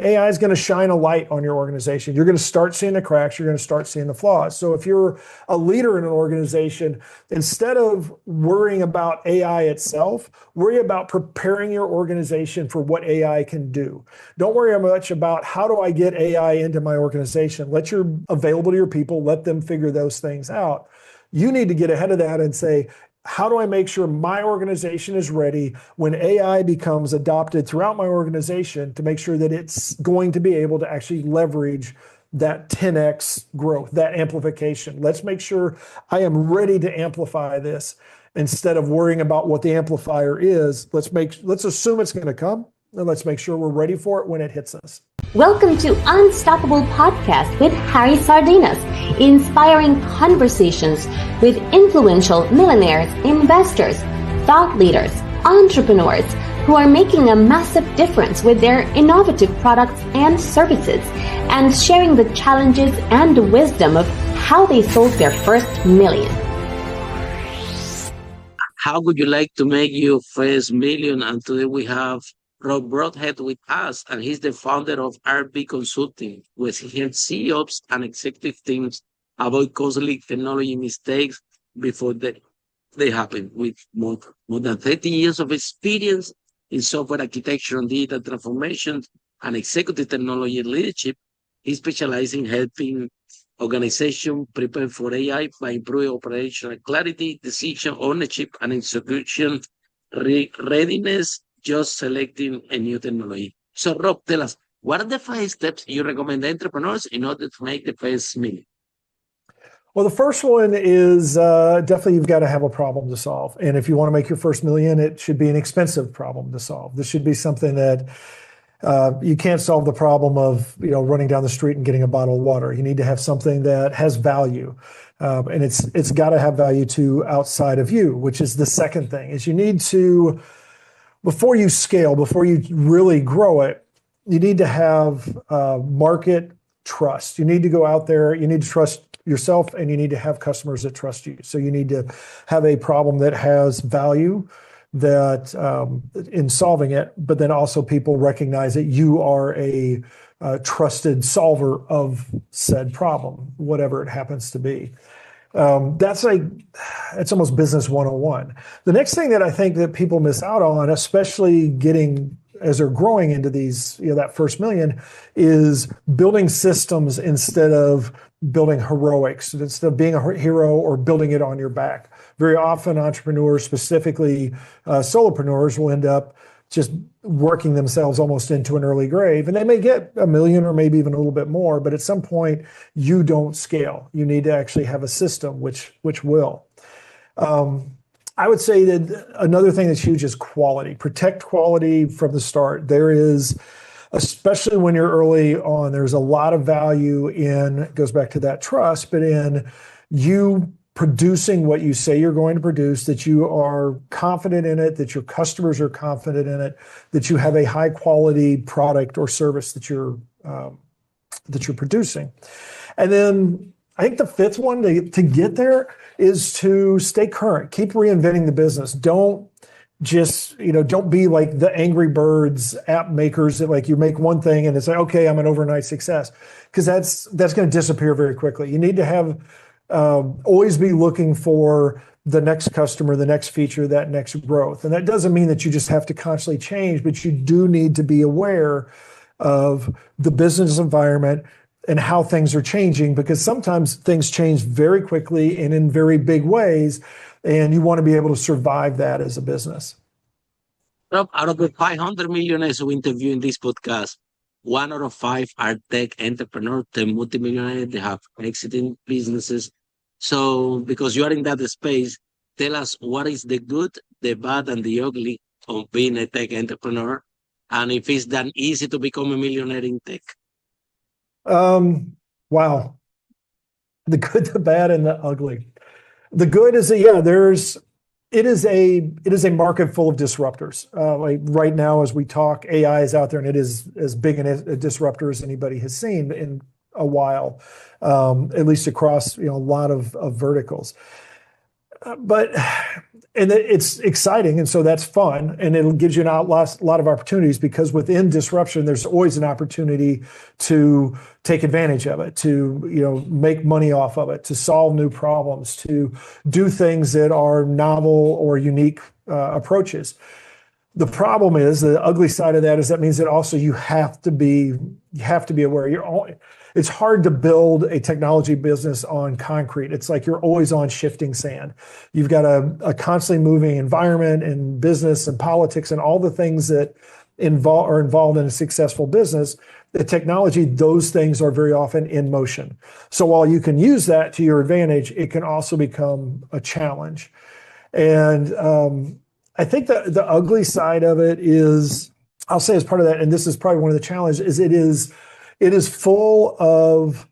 AI is going to shine a light on your organization. You're going to start seeing the cracks. You're going to start seeing the flaws. So if you're a leader in an organization, instead of worrying about AI itself, worry about preparing your organization for what AI can do. Don't worry much about how do I get AI into my organization. Let your available to your people, let them figure those things out. You need to get ahead of that and say, how do I make sure my organization is ready when AI becomes adopted throughout my organization to make sure that it's going to be able to actually leverage that 10x growth, that amplification. Let's make sure I am ready to amplify this instead of worrying about what the amplifier is. Let's assume it's going to come, and let's make sure we're ready for it when it hits us. Welcome to Unstoppable Podcast with Harry Sardinas, inspiring conversations with influential millionaires, investors, thought leaders, entrepreneurs who are making a massive difference with their innovative products and services, and sharing the challenges and the wisdom of how they sold their first million. How would you like to make your first million? And today we have Brodhead with us, and he's the founder of RB Consulting, where he helps CEOs and executive teams avoid costly technology mistakes before they happen. With more than 30 years of experience in software architecture and digital transformation and executive technology leadership, he specializes in helping organizations prepare for AI by improving operational clarity, decision ownership, and execution readiness, just selecting a new technology. So Rob, tell us, what are the 5 steps you recommend entrepreneurs in order to make the first million? Well, the first one is definitely you've got to have a problem to solve. And if you want to make your first million, it should be an expensive problem to solve. This should be something that you can't solve the problem of running down the street and getting a bottle of water. You need to have something that has value. And it's got to have value to outside of you, which is the second thing, is you need to, before you scale, before you really grow it, you need to have market trust. You need to go out there, you need to trust yourself, and you need to have customers that trust you. So you need to have a problem that has value that in solving it, but then also people recognize that you are a trusted solver of said problem, whatever it happens to be. It's almost business 101. The next thing that I think that people miss out on, especially as they're growing into these, that first million, is building systems instead of building heroics, instead of being a hero or building it on your back. Very often entrepreneurs, specifically solopreneurs, will end up just working themselves almost into an early grave. And they may get $1 million or maybe even a little bit more, but at some point you don't scale. You need to actually have a system which will. I would say that another thing that's huge is quality. Protect quality from the start. There is, especially when you're early on, there's a lot of value in, it goes back to that trust, but in you producing what you say you're going to produce, that you are confident in it, that your customers are confident in it, that you have a high quality product or service that you're producing. And then I think the fifth one to get there is to stay current. Keep reinventing the business. Don't just, don't be like the Angry Birds app makers that like you make one thing and it's like, okay, I'm an overnight success. Because that's going to disappear very quickly. You need to have always be looking for the next customer, the next feature, that next growth. And that doesn't mean that you just have to constantly change, but you do need to be aware of the business environment and how things are changing, because sometimes things change very quickly and in very big ways, and you want to be able to survive that as a business. Rob, out of the 500 millionaires we interview in this podcast, 1 out of 5 are tech entrepreneurs, they're multimillionaires, they have exiting businesses. So because you are in that space, tell us what is the good, the bad, and the ugly of being a tech entrepreneur, and if it's that easy to become a millionaire in tech. Wow. The good, the bad, and the ugly. The good is that, it is a market full of disruptors. Like right now, as we talk, AI is out there, and it is as big a disruptor as anybody has seen in a while, at least across a lot of verticals. But and it's exciting, and so that's fun, and it gives you a lot of opportunities, because within disruption, there's always an opportunity to take advantage of it, to make money off of it, to solve new problems, to do things that are novel or unique approaches. The problem is, the ugly side of that is, that means that also you have to be aware. It's hard to build a technology business on concrete. It's like you're always on shifting sand. You've got a constantly moving environment and business and politics and all the things that are involved in a successful business. The technology, those things are very often in motion. So while you can use that to your advantage, it can also become a challenge. And I think that the ugly side of it is, I'll say as part of that, and this is probably one of the challenges, is it is full of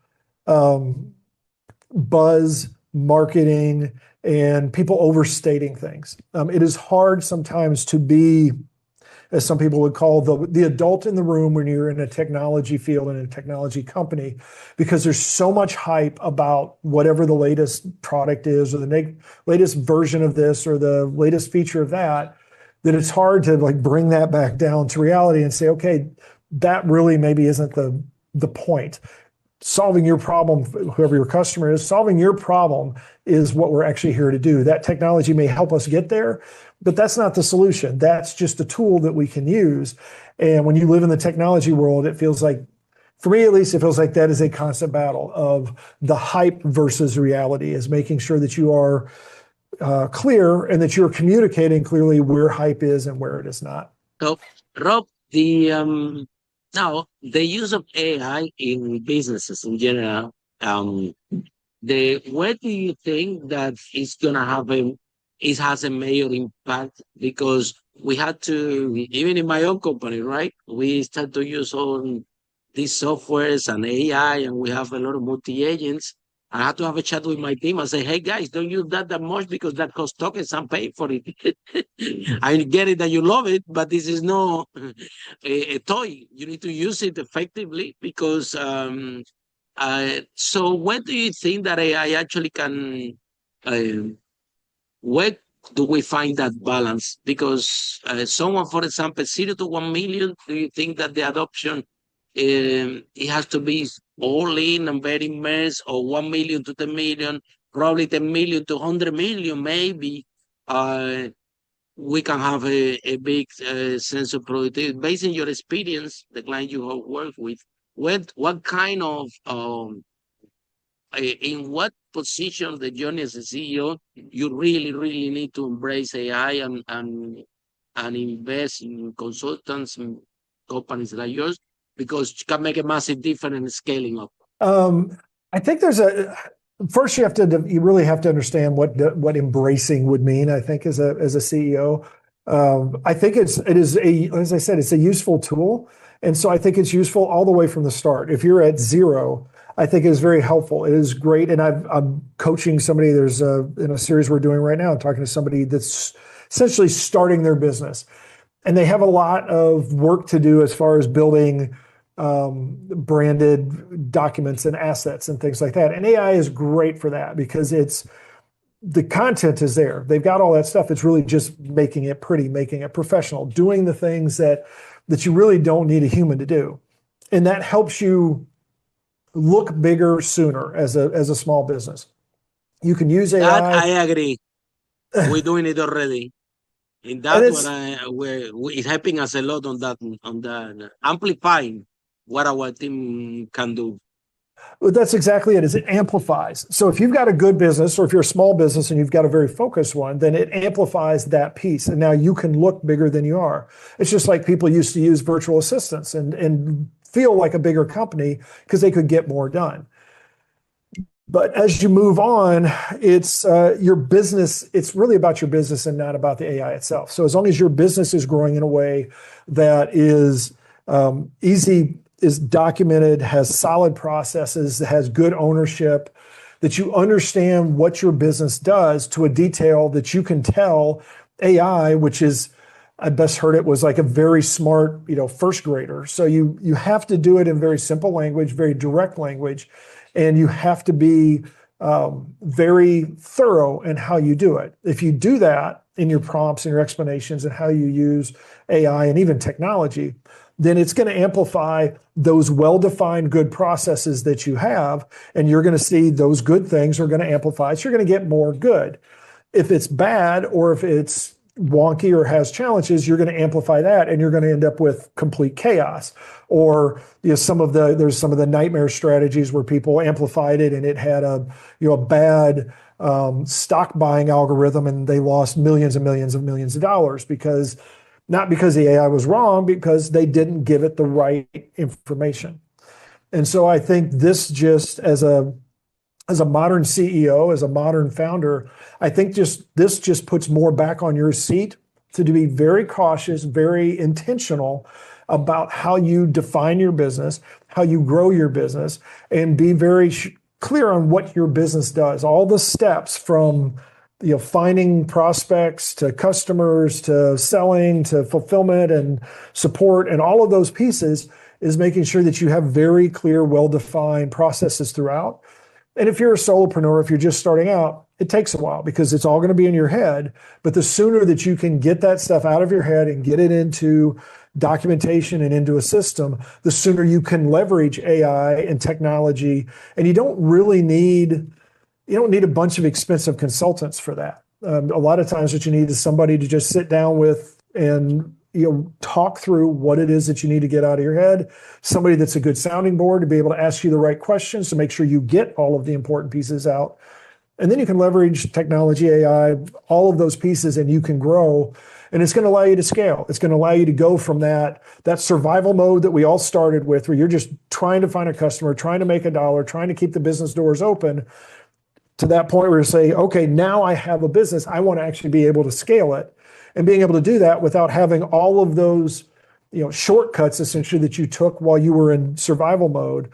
buzz, marketing, and people overstating things. It is hard sometimes to be, as some people would call, the adult in the room when you're in a technology field, in a technology company, because there's so much hype about whatever the latest product is, or the latest version of this, or the latest feature of that it's hard to bring that back down to reality and say, okay, that really maybe isn't the point. Solving your problem, whoever your customer is, solving your problem is what we're actually here to do. That technology may help us get there, but that's not the solution. That's just a tool that we can use. And when you live in the technology world, it feels like, for me at least, it feels like that is a constant battle of the hype versus reality, is making sure that you are clear and that you're communicating clearly where hype is and where it is not. So, Rob, now the use of AI in businesses in general, where do you think that it's gonna have it has a major impact? Because we had to, even in my own company, right? We start to use all these softwares and AI, and we have a lot of multi-agents. I had to have a chat with my team and say, hey guys, don't use that much, because that costs tokens and pay for it. I get it that you love it, but this is no a toy. You need to use it effectively, because so where do you think that AI actually can, where do we find that balance? Because someone, for example, 0 to 1 million, do you think that the adoption, it has to be all in and very immersed, or 1 million to 10 million, probably 10 million to 100 million, maybe we can have a big sense of productivity. Based on your experience, the client you have worked with, what kind of, in what position the journey as a CEO, you really, really need to embrace AI and invest in consultants and companies like yours, because it can make a massive difference in scaling up? I think first you really have to understand what embracing would mean, I think, as a CEO. I think it is as I said, it's a useful tool. And so I think it's useful all the way from the start. If you're at 0, I think it is very helpful. It is great. And I'm coaching somebody, in a series we're doing right now, I'm talking to somebody that's essentially starting their business. And they have a lot of work to do as far as building branded documents and assets and things like that. And AI is great for that, because the content is there. They've got all that stuff. It's really just making it pretty, making it professional, doing the things that you really don't need a human to do. And that helps you look bigger sooner as a small business. You can use AI. That I agree. We're doing it already. In that it's helping us a lot on that amplifying what our team can do. Well, that's exactly it. It amplifies. So if you've got a good business, or if you're a small business and you've got a very focused one, then it amplifies that piece. And now you can look bigger than you are. It's just like people used to use virtual assistants and feel like a bigger company because they could get more done. But as you move on, it's your business. It's really about your business and not about the AI itself. So as long as your business is growing in a way that is easy, is documented, has solid processes, has good ownership, that you understand what your business does to a detail that you can tell AI, which is, I best heard it was like a very smart, first grader. So you have to do it in very simple language, very direct language, and you have to be very thorough in how you do it. If you do that in your prompts and your explanations and how you use AI and even technology, then it's going to amplify those well-defined good processes that you have, and you're going to see those good things are going to amplify. So you're going to get more good. If it's bad or if it's wonky or has challenges, you're going to amplify that, and you're going to end up with complete chaos. Or there's some of the nightmare strategies where people amplified it and it had a bad stock buying algorithm, and they lost millions and millions and millions of dollars not because the AI was wrong, because they didn't give it the right information. And so I think this just as a modern CEO, as a modern founder, I think this just puts more back on your seat to be very cautious, very intentional about how you define your business, how you grow your business, and be very clear on what your business does. All the steps from finding prospects to customers to selling to fulfillment and support and all of those pieces is making sure that you have very clear, well-defined processes throughout. And if you're a solopreneur, if you're just starting out, it takes a while because it's all going to be in your head. But the sooner that you can get that stuff out of your head and get it into documentation and into a system, the sooner you can leverage AI and technology. And you don't need a bunch of expensive consultants for that. A lot of times what you need is somebody to just sit down with and talk through what it is that you need to get out of your head, somebody that's a good sounding board to be able to ask you the right questions to make sure you get all of the important pieces out. And then you can leverage technology, AI, all of those pieces, and you can grow. And it's going to allow you to scale. It's going to allow you to go from that survival mode that we all started with, where you're just trying to find a customer, trying to make a dollar, trying to keep the business doors open, to that point where you say, okay, now I have a business. I want to actually be able to scale it, and being able to do that without having all of those, shortcuts essentially that you took while you were in survival mode.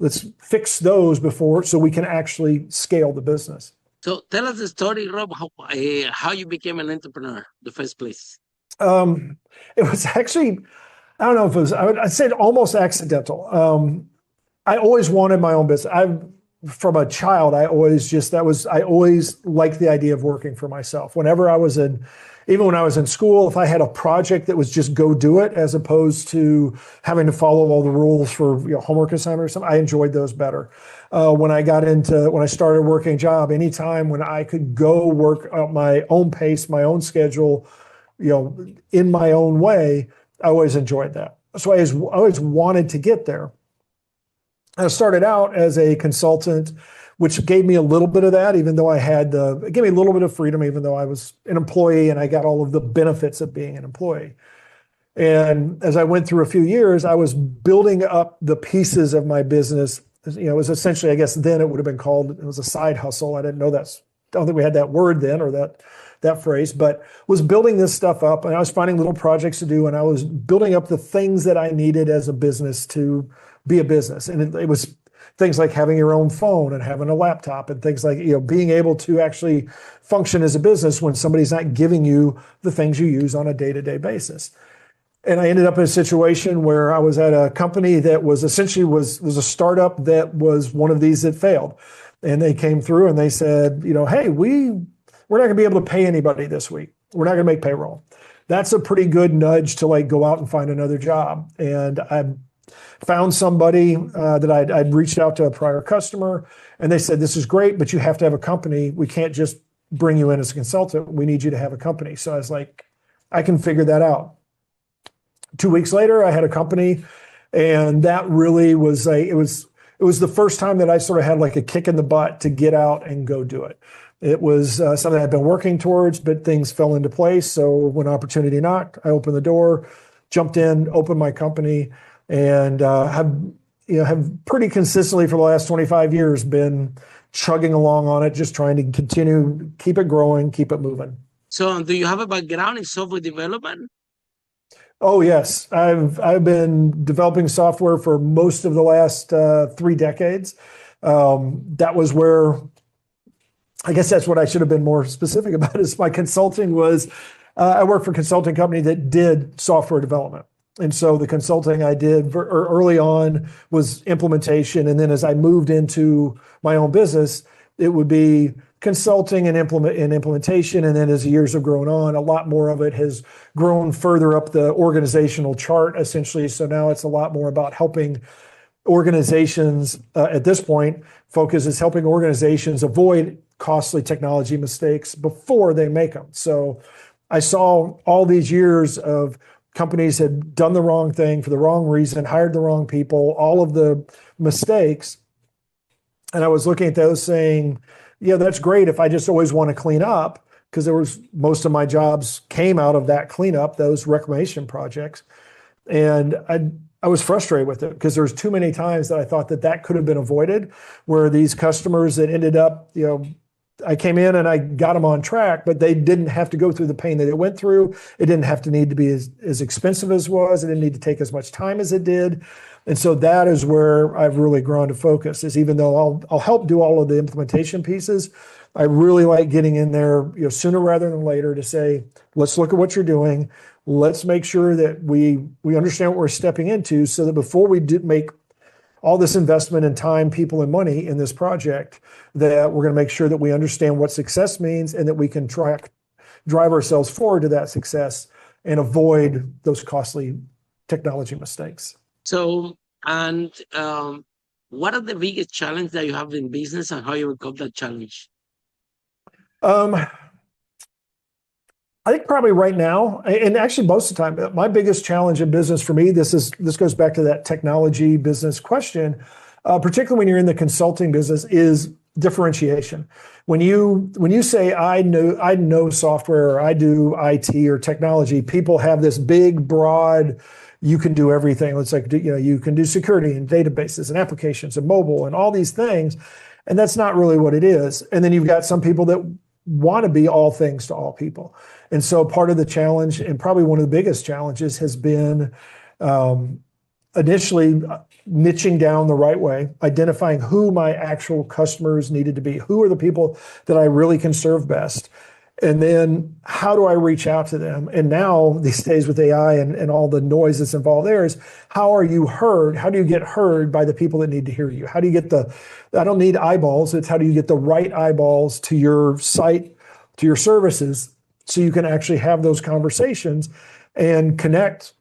Let's fix those so we can actually scale the business. So tell us the story, Rob, how you became an entrepreneur, the first place. It was actually, I don't know if it was, I'd say almost accidental. I always wanted my own business. From a child, I always liked the idea of working for myself. Even when I was in school, if I had a project that was just go do it, as opposed to having to follow all the rules for homework assignment or something, I enjoyed those better. When I started working a job, anytime when I could go work at my own pace, my own schedule, in my own way, I always enjoyed that. So I always wanted to get there. I started out as a consultant, which gave me a little bit of that, even though it gave me a little bit of freedom, even though I was an employee and I got all of the benefits of being an employee. And as I went through a few years, I was building up the pieces of my business. It was essentially, I guess then it would have been called, it was a side hustle. I don't think we had that word then or that phrase, but was building this stuff up, and I was finding little projects to do, and I was building up the things that I needed as a business to be a business. And it was things like having your own phone and having a laptop and things like, being able to actually function as a business when somebody's not giving you the things you use on a day-to-day basis. And I ended up in a situation where I was at a company that was essentially was a startup that was one of these that failed. And they came through and they said, hey, we're not going to be able to pay anybody this week. We're not going to make payroll. That's a pretty good nudge to go out and find another job. And I found somebody that I'd reached out to, a prior customer, and they said, this is great, but you have to have a company. We can't just bring you in as a consultant. We need you to have a company. So I was like, I can figure that out. 2 weeks later, I had a company, and that really was it was the first time that I sort of had a kick in the butt to get out and go do it. It was something I'd been working towards, but things fell into place. So when opportunity knocked, I opened the door, jumped in, opened my company, and have pretty consistently for the last 25 years been chugging along on it, just trying to continue, keep it growing, keep it moving. So do you have a background in software development? Oh, yes. I've been developing software for most of the last 3 decades. That was where, I guess that's what I should have been more specific about, is my consulting was, I worked for a consulting company that did software development. And so the consulting I did early on was implementation. And then as I moved into my own business, it would be consulting and implementation. And then as the years have grown on, a lot more of it has grown further up the organizational chart, essentially. So now it's a lot more about helping organizations, at this point, focus is helping organizations avoid costly technology mistakes before they make them. So I saw all these years of companies had done the wrong thing for the wrong reason, hired the wrong people, all of the mistakes. And I was looking at those saying, yeah, that's great if I just always want to clean up, because there was most of my jobs came out of that cleanup, those reclamation projects. And I was frustrated with it because there's too many times that I thought that could have been avoided, where these customers that ended up, I came in and I got them on track, but they didn't have to go through the pain that it went through. It didn't have to need to be as expensive as it was. It didn't need to take as much time as it did. And so that is where I've really grown to focus, is even though I'll help do all of the implementation pieces, I really like getting in there, sooner rather than later to say, let's look at what you're doing. Let's make sure that we understand what we're stepping into, so that before we make all this investment in time, people, and money in this project, that we're going to make sure that we understand what success means and that we can drive ourselves forward to that success and avoid those costly technology mistakes. So, and what are the biggest challenges that you have in business, and how you overcome that challenge? I think probably right now, and actually most of the time, my biggest challenge in business for me, this goes back to that technology business question, particularly when you're in the consulting business, is differentiation. When you say I know software, or I do IT or technology, people have this big, broad, you can do everything. It's like, you can do security and databases and applications and mobile and all these things, and that's not really what it is. And then you've got some people that want to be all things to all people. And so part of the challenge, and probably one of the biggest challenges, has been initially niching down the right way, identifying who my actual customers needed to be, who are the people that I really can serve best, and then how do I reach out to them? And now these days with AI and all the noise that's involved there, is how are you heard? How do you get heard by the people that need to hear you? How do you get I don't need eyeballs, it's how do you get the right eyeballs to your site, to your services, so you can actually have those conversations and connect,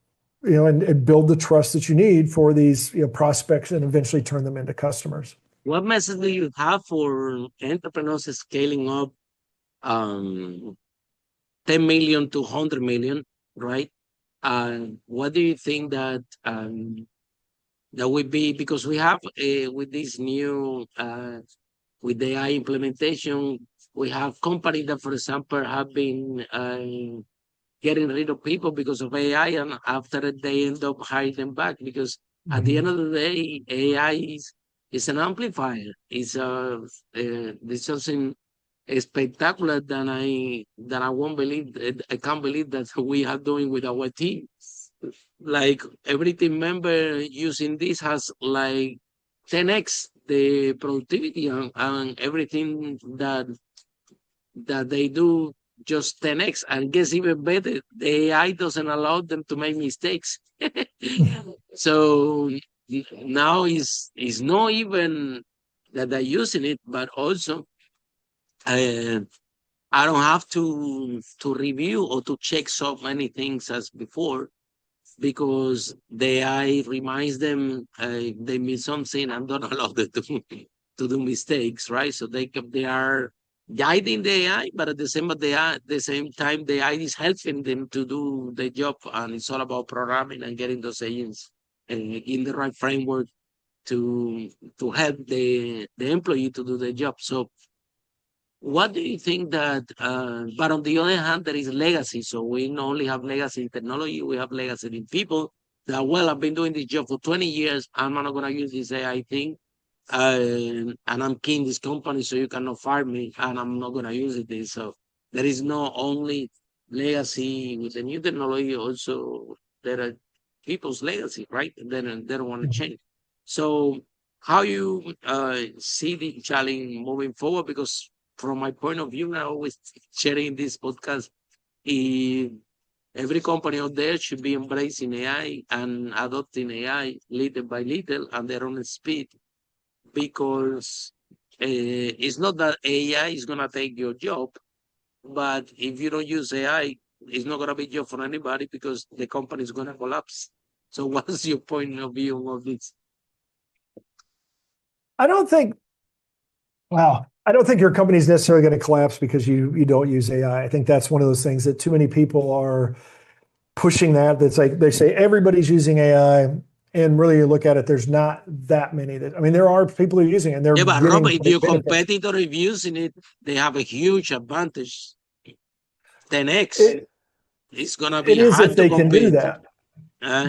and build the trust that you need for these prospects, and eventually turn them into customers. What message do you have for entrepreneurs scaling up 10 million to 100 million, right? What do you think that would be, because we have with this new with the AI implementation, we have companies that, for example, have been getting rid of people because of AI, and after they end up hiring them back, because at the end of the day, AI is an amplifier. It's something spectacular that I won't believe. I can't believe that we are doing with our team. Like every team member using this has like 10x the productivity, and everything that they do just 10x, and gets even better. The AI doesn't allow them to make mistakes. So now is not even that they're using it, but also I don't have to review or to check so many things as before, because the AI reminds them they miss something and don't allow them to do mistakes, right? So they are guiding the AI, but at the same time, the AI is helping them to do the job, and it's all about programming and getting those agents in the right framework to help the employee to do the job. So what do you think that, but on the other hand, there is legacy. So we not only have legacy in technology, we have legacy in people that, well, I've been doing this job for 20 years. I'm not going to use this AI thing. And I'm key in this company, so you cannot fire me, and I'm not going to use it. So there is not only legacy with the new technology, also there are people's legacy, right? And then they don't want to change. So how you see the challenge moving forward? Because from my point of view, I always sharing this podcast, every company out there should be embracing AI and adopting AI little by little and their own speed, because It's not that AI is gonna take your job, but if you don't use AI, it's not gonna be job for anybody because the company is gonna collapse. So what's your point of view of this? I don't think, wow, I don't think your company is necessarily going to collapse because you don't use AI. I think that's one of those things that too many people are pushing that. That's like they say everybody's using AI, and really you look at it, there's not that many that. I mean, there are people who are using it, and they're Yeah, but getting Robert, if great your benefits. competitor is using it, they have a huge advantage. 10x. It, It's gonna be it is if hard to they can do compete. that.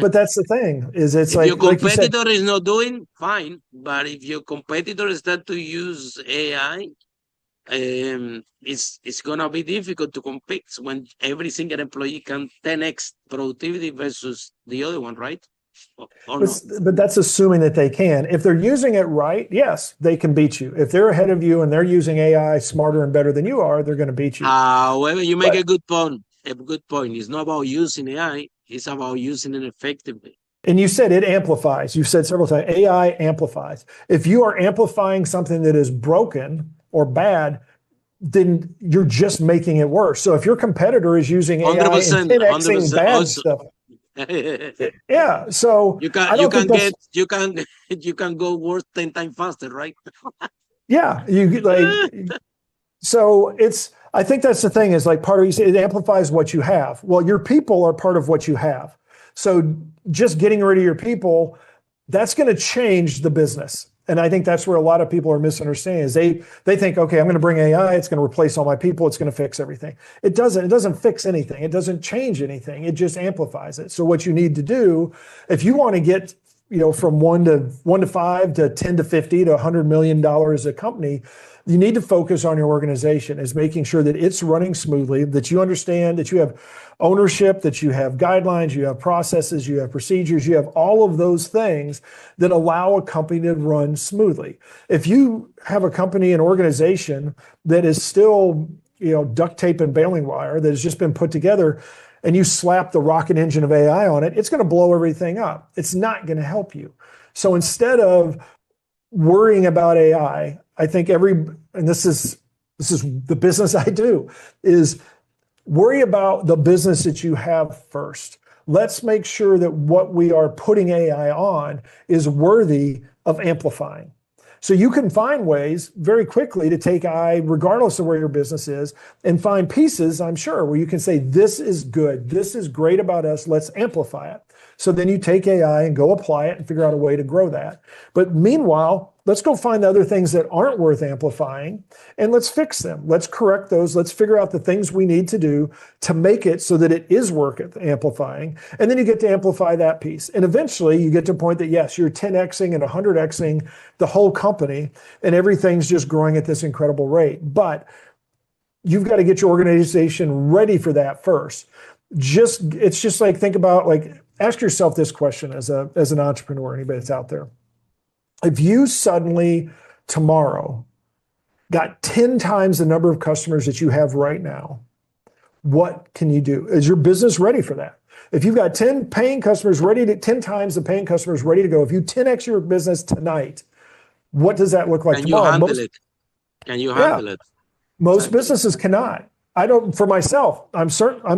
But that's the thing, is it's If your like you said, competitor is not doing, fine. But if your competitor start to use AI, it's gonna be difficult to compete when every single employee can 10x productivity versus the other one, right? Or but, not? but that's assuming that they can. If they're using it right, yes, they can beat you. If they're ahead of you and they're using AI smarter and better than you are, they're going to beat you. However, you make But a good point. A good point. It's not about using AI. It's about using it effectively. and you said it amplifies. You've said several times, AI amplifies. If you are amplifying something that is broken or bad, then you're just making it worse. So if your competitor is using AI and 100%. 10xing 100% bad also. stuff, yeah. So I don't think that's you can go worse 10 times faster, right? yeah. You like so it's I think that's the thing is like part of it amplifies what you have. Well, your people are part of what you have. So just getting rid of your people, that's going to change the business. And I think that's where a lot of people are misunderstanding is they think, okay, I'm going to bring AI, it's going to replace all my people, it's going to fix everything. It doesn't fix anything. It doesn't change anything. It just amplifies it. So what you need to do, if you want to get, from one to five to 10 to 50 to $100 million a company, you need to focus on your organization is making sure that it's running smoothly, that you understand that you have ownership, that you have guidelines, you have processes, you have procedures, you have all of those things that allow a company to run smoothly. If you have a company, an organization that is still, duct tape and baling wire that has just been put together, and you slap the rocket engine of AI on it, it's going to blow everything up. It's not going to help you. So instead of worrying about AI, I think and this is the business I do, is worry about the business that you have first. Let's make sure that what we are putting AI on is worthy of amplifying. So you can find ways very quickly to take AI, regardless of where your business is, and find pieces, I'm sure, where you can say, this is good, this is great about us, let's amplify it. So then you take AI and go apply it and figure out a way to grow that. But meanwhile, let's go find the other things that aren't worth amplifying and let's fix them. Let's correct those. Let's figure out the things we need to do to make it so that it is worth amplifying. And then you get to amplify that piece. And eventually you get to a point that, yes, you're 10xing and 100xing the whole company and everything's just growing at this incredible rate. But you've got to get your organization ready for that first. It's just like, think about, like, ask yourself this question as an entrepreneur, anybody that's out there. If you suddenly tomorrow got 10 times the number of customers that you have right now, what can you do? Is your business ready for that? If you've got 10 paying customers 10 times the paying customers ready to go, if you 10x your business tonight, what does that look like tomorrow? Can you handle it? Most businesses cannot. I don't, for myself, I'm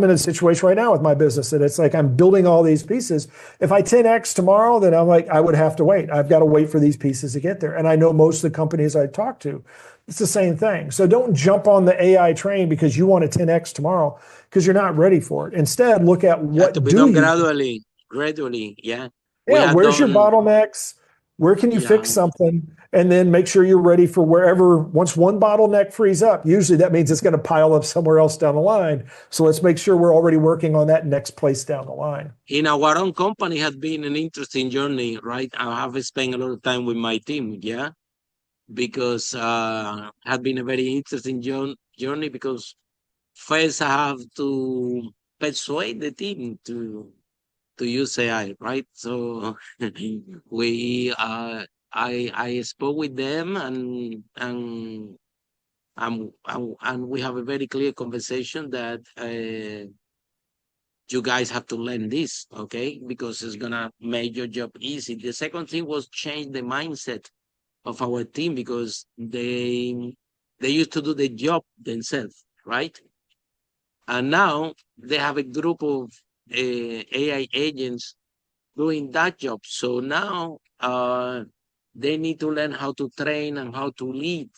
in a situation right now with my business that it's like I'm building all these pieces. If I 10x tomorrow, then I'm like, I would have to wait. I've got to wait for these pieces to get there. And I know most of the companies I talk to, it's the same thing. So don't jump on the AI train because you want to 10x tomorrow because you're not ready for it. Instead, look at what to be done gradually. Yeah. Yeah, where's your bottlenecks? Where can you fix something? And then make sure you're ready for wherever, once one bottleneck frees up, usually that means it's going to pile up somewhere else down the line. So let's make sure we're already working on that next place down the line. In our own company has been an interesting journey, right? I have spent a lot of time with my team, yeah? Because had been a very interesting journey because first I have to persuade the team to use AI, right? So I spoke with them and we have a very clear conversation that you guys have to learn this, okay? Because it's gonna make your job easy. The second thing was change the mindset of our team because they used to do the job themselves, right? And now they have a group of AI agents doing that job. So now they need to learn how to train and how to lead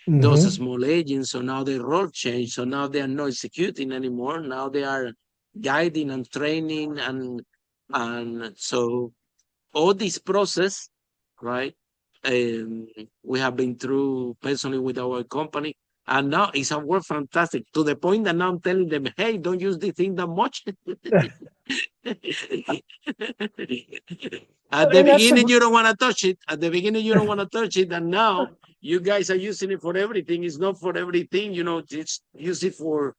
those Mm-hmm. small agents. So now their role changed. So now they are not executing anymore. Now they are guiding and training, and so all this process, right? Um, we have been through personally with our company, and now it's a work fantastic to the point that now I'm telling them, hey, don't use this thing that much. At the And that's beginning, the you don't want to touch it. At the beginning, you don't want to touch it, and now you guys are using it for everything. It's not for everything, just use it for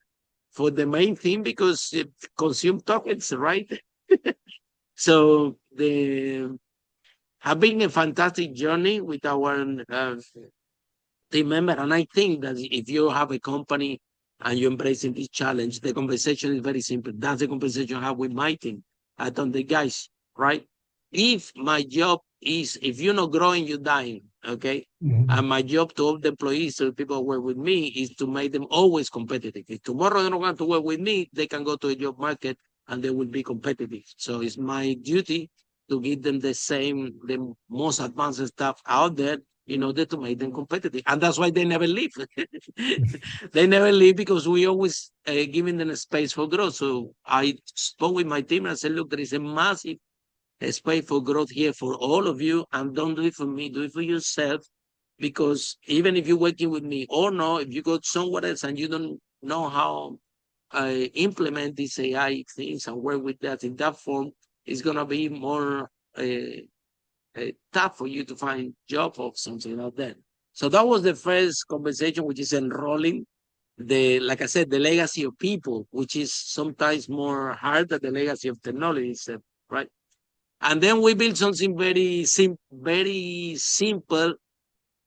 the main thing because it consume tokens, right? So the have been a fantastic journey with our team member. And I think that if you have a company and you're embracing this challenge, the conversation is very simple. That's the conversation I have with my team. I told the guys, right? If my job is, if you're not growing, you're dying, okay? Mhm. And my job to all the employees, so people who work with me, is to make them always competitive. If tomorrow they don't want to work with me, they can go to a job market and they will be competitive. So it's my duty to give them the most advanced stuff out there in order to make them competitive. And that's why they never leave. They never leave because we always giving them a space for growth. So I spoke with my team and I said, look, there is a massive space for growth here for all of you. And don't do it for me, do it for yourself. Because even if you're working with me or no, if you go somewhere else and you don't know how implement these AI things and work with that in that form, it's going to be more tough for you to find job or something like that. So that was the first conversation, which is enrolling like I said, the legacy of people, which is sometimes more hard than the legacy of technology itself, right? And then we built something very simple.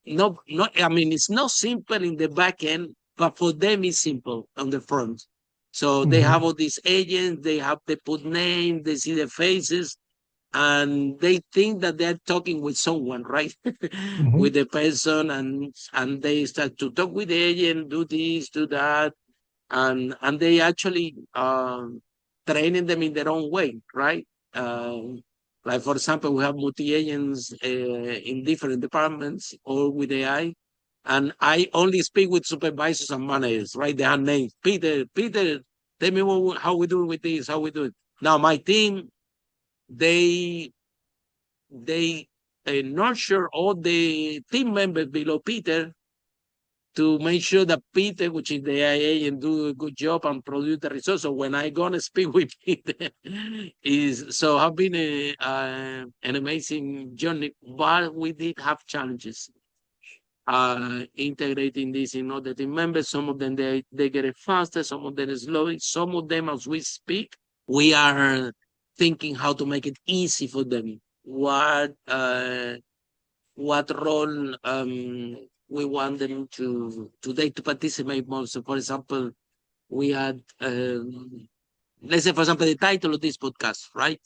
I mean, it's not simple in the back end, but for them it's simple on the front. So they have Mhm. all these agents, they put names, they see the faces, and they think that they're talking with someone, right? With Mhm. the person, and they start to talk with the agent, do this, do that, and they actually training them in their own way, right? Like for example, we have multi agents in different departments or with AI, and I only speak with supervisors and managers, right? They have names. Peter, tell me how we doing with this, how we do it. Now my team, they they nurture all the team members below Peter to make sure that Peter, which is the IA, and do a good job and produce the results. So when I gonna speak with Peter, is so have been an amazing journey, but we did have challenges integrating this in other team members. Some of them they get it faster, some of them slowly, some of them as we speak, we are thinking how to make it easy for them. What role we want them to participate more. So, for example, we had let's say, for example, the title of this podcast, right?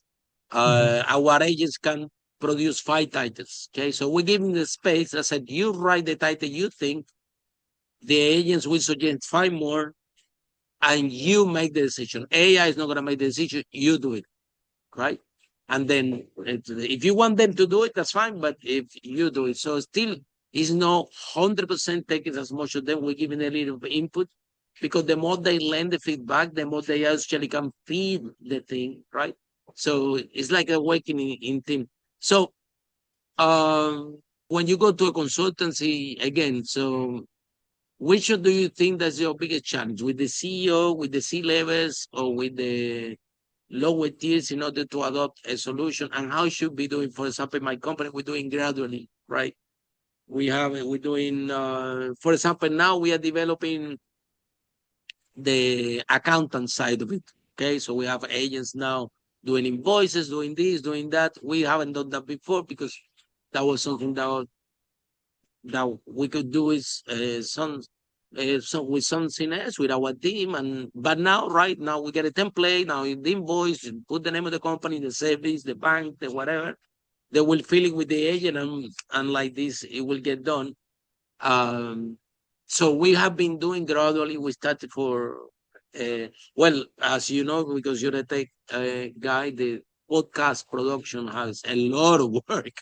Mhm. Our agents can produce 5 titles. Okay, so we give them the space. I said, you write the title you think. The agents will suggest 5 more, and you make the decision. AI is not going to make the decision. You do it, right? And then if you want them to do it, that's fine. But if you do it, so still is not 100% taking as much of them. We're giving a little input because the more they learn the feedback, the more they actually can feed the thing, right? So it's like awakening in team. So when you go to a consultancy again, so which do you think that's your biggest challenge with the CEO, with the C levels, or with the lower tiers in order to adopt a solution? And how should be doing? For example, in my company, we're doing gradually, right? We're doing, for example, now we are developing the accountant side of it. Okay, so we have agents now doing invoices, doing this, doing that. We haven't done that before because that was something that we could do is with something else with our team. And but now, right now, we get a template. Now the invoice, you put the name of the company, the service, the bank, the whatever. they will fill it with the agent, and like this, it will get done. So we have been doing gradually. We started for, well, as you know, because you're a tech guy, the podcast production has a lot of work.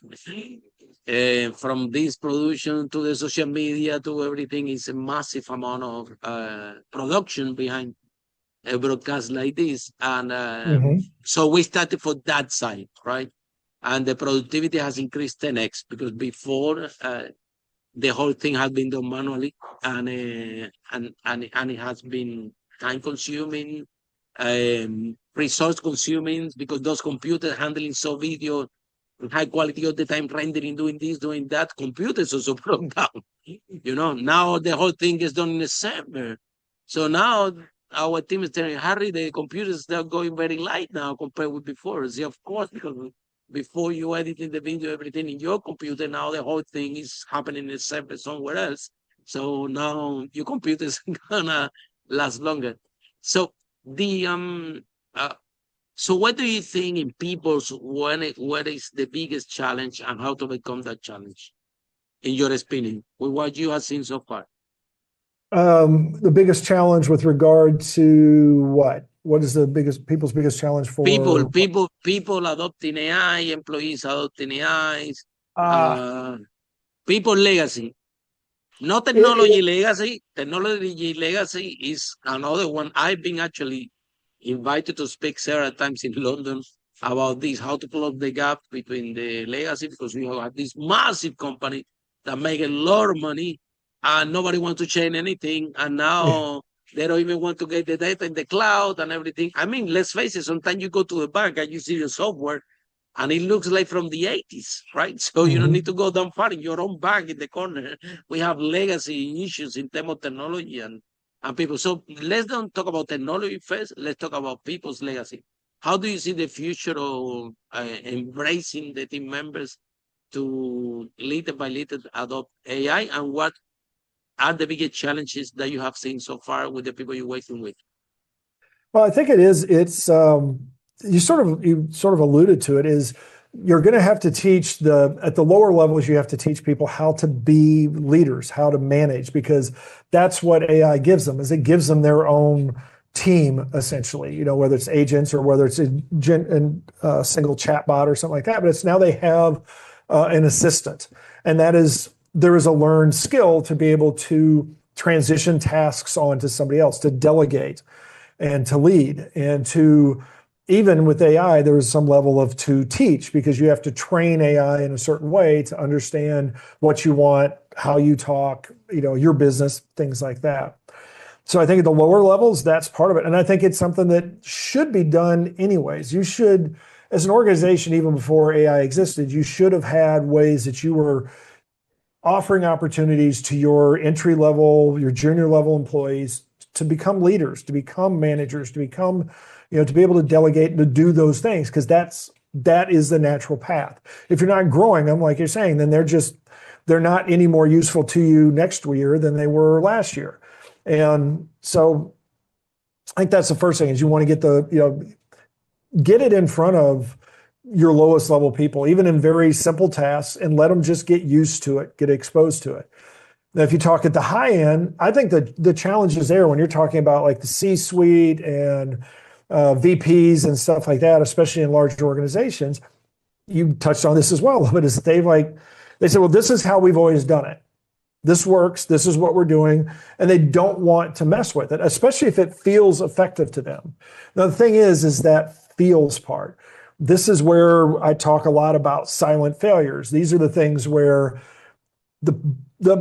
From this production to the social media to everything, is a massive amount of production behind a broadcast like this. And so we started for that side, right? And the productivity has increased 10x, because before the whole thing had been done manually, and it has been time consuming, resource consuming, because those computers handling so video, high quality all the time, rendering, doing this, doing that, computers also broke down. Now the whole thing is done in a server. So now our team is telling Harry, the computers, they're going very light now compared with before. See, of course, because before you edited the video, everything in your computer, now the whole thing is happening in a server somewhere else. So now your computer is gonna last longer. So so what do you think in people's, what is the biggest challenge and how to become that challenge, in your opinion, with what you have seen so far? The biggest challenge with regard to what? What is people's biggest challenge for people adopting AI, employees adopting AIs, people legacy, not technology legacy. Technology legacy is another one. I've been actually invited to speak several times in London about this, how to close the gap between the legacy, because we have this massive company that make a lot of money and nobody wants to change anything. And now they don't even want to get the data in the cloud and everything. I mean, let's face it, sometimes you go to the bank and you see the software and it looks like from the 80s, right? So you don't need to go down far. In your own bank in the corner, we have legacy issues in terms of technology and people. So let's don't talk about technology first. Let's talk about people's legacy. How do you see the future of embracing the team members to little by little adopt AI, and what are the biggest challenges that you have seen so far with the people you're working with? Well, I think it's you sort of alluded to it, is you're going to have to teach at the lower levels, you have to teach people how to be leaders, how to manage, because that's what AI gives them, is it gives them their own team, essentially, whether it's agents or whether it's a single chatbot or something like that. But it's now they have an assistant, and there is a learned skill to be able to transition tasks onto somebody else, to delegate and to lead, and to, even with AI, there is some level of to teach, because you have to train AI in a certain way to understand what you want, how you talk, your business, things like that. So I think at the lower levels, that's part of it. And I think it's something that should be done anyways. You should, as an organization, even before AI existed, you should have had ways that you were offering opportunities to your entry level, your junior level employees to become leaders, to become managers, to become, to be able to delegate and to do those things, because that is the natural path. If you're not growing them, like you're saying, then they're not any more useful to you next year than they were last year. And so I think that's the first thing, is you want to get get it in front of your lowest level people, even in very simple tasks, and let them just get used to it, get exposed to it. Now, if you talk at the high end, I think that the challenge is there when you're talking about like the C-suite and VPs and stuff like that, especially in large organizations. You touched on this as well, but is they say, well, this is how we've always done it. This works. This is what we're doing. And they don't want to mess with it, especially if it feels effective to them. Now, the thing is that feels part. This is where I talk a lot about silent failures. These are the things where the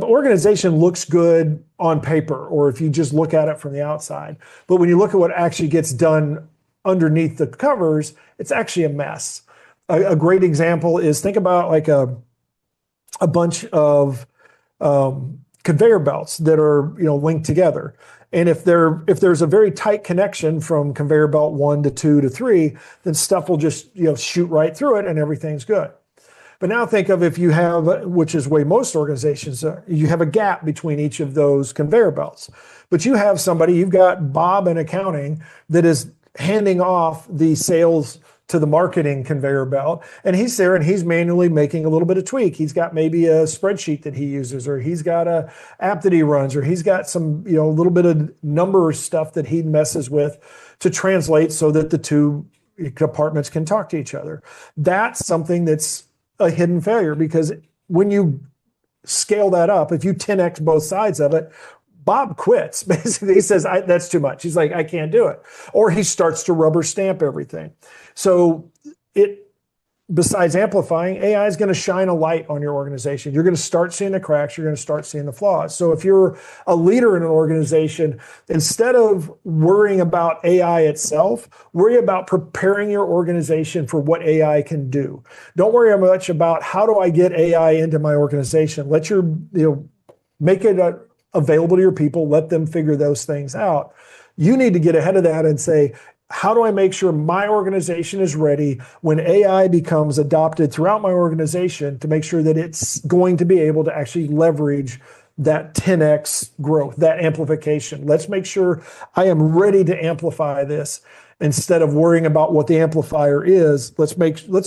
organization looks good on paper, or if you just look at it from the outside. But when you look at what actually gets done underneath the covers, it's actually a mess. A great example is, think about like a bunch of conveyor belts that are linked together. And if there's a very tight connection from conveyor belt 1 to 2 to 3, then stuff will just shoot right through it and everything's good. But now think of if you have, which is way most organizations, you have a gap between each of those conveyor belts. But you have somebody, you've got Bob in accounting that is handing off the sales to the marketing conveyor belt. And he's there and he's manually making a little bit of tweak. He's got maybe a spreadsheet that he uses, or he's got a app that he runs, or he's got some, a little bit of number stuff that he messes with to translate so that the two departments can talk to each other. That's something that's a hidden failure, because when you scale that up, if you 10x both sides of it, Bob quits. Basically, he says, that's too much. He's like, I can't do it. Or he starts to rubber stamp everything. So besides amplifying, AI is going to shine a light on your organization. You're going to start seeing the cracks. You're going to start seeing the flaws. So if you're a leader in an organization, instead of worrying about AI itself, worry about preparing your organization for what AI can do. Don't worry much about how do I get AI into my organization. Let your, make it available to your people. Let them figure those things out. You need to get ahead of that and say, how do I make sure my organization is ready when AI becomes adopted throughout my organization, to make sure that it's going to be able to actually leverage that 10x growth, that amplification. Let's make sure I am ready to amplify this instead of worrying about what the amplifier is. Let's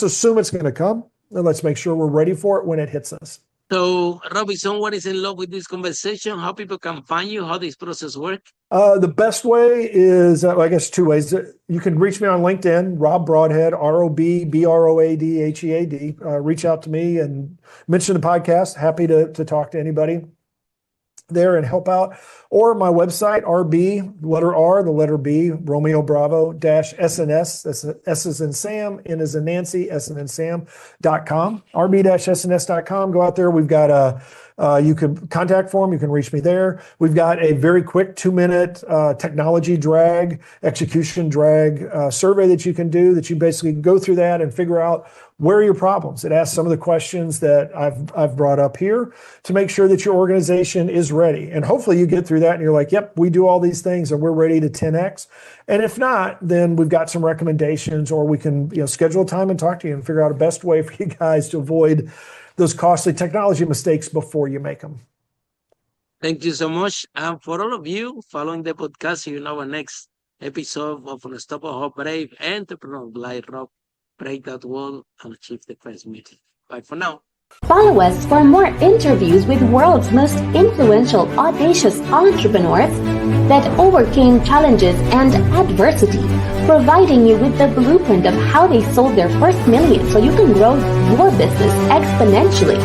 assume it's going to come, and let's make sure we're ready for it when it hits us. So, Rob, if someone is in love with this conversation, how people can find you, how this process works? The best way is, I guess, two ways. You can reach me on LinkedIn, Rob Broadhead, ROBBROADHEAD. Reach out to me and mention the podcast. Happy to talk to anybody there and help out. Or my website, RB, letter R, the letter B, Romeo Bravo -SNS. That's S as in Sam, N as in Nancy, S as in Sam.com. RB-SNS.com. Go out there. We've got you can contact form. You can reach me there. We've got a very quick 2-minute technology drag, execution drag survey that you can do, that you basically go through that and figure out where are your problems. It asks some of the questions that I've brought up here to make sure that your organization is ready. And hopefully you get through that and you're like, yep, we do all these things and we're ready to 10x. And if not, then we've got some recommendations, or we can schedule time and talk to you and figure out a best way for you guys to avoid those costly technology mistakes before you make them. Thank you so much. And for all of you following the podcast, our next episode of Unstoppable Brave Entrepreneur like Rob, break that wall and achieve the first meeting. Bye for now. Follow us for more interviews with world's most influential, audacious entrepreneurs that overcame challenges and adversity, providing you with the blueprint of how they sold their first million so you can grow your business exponentially.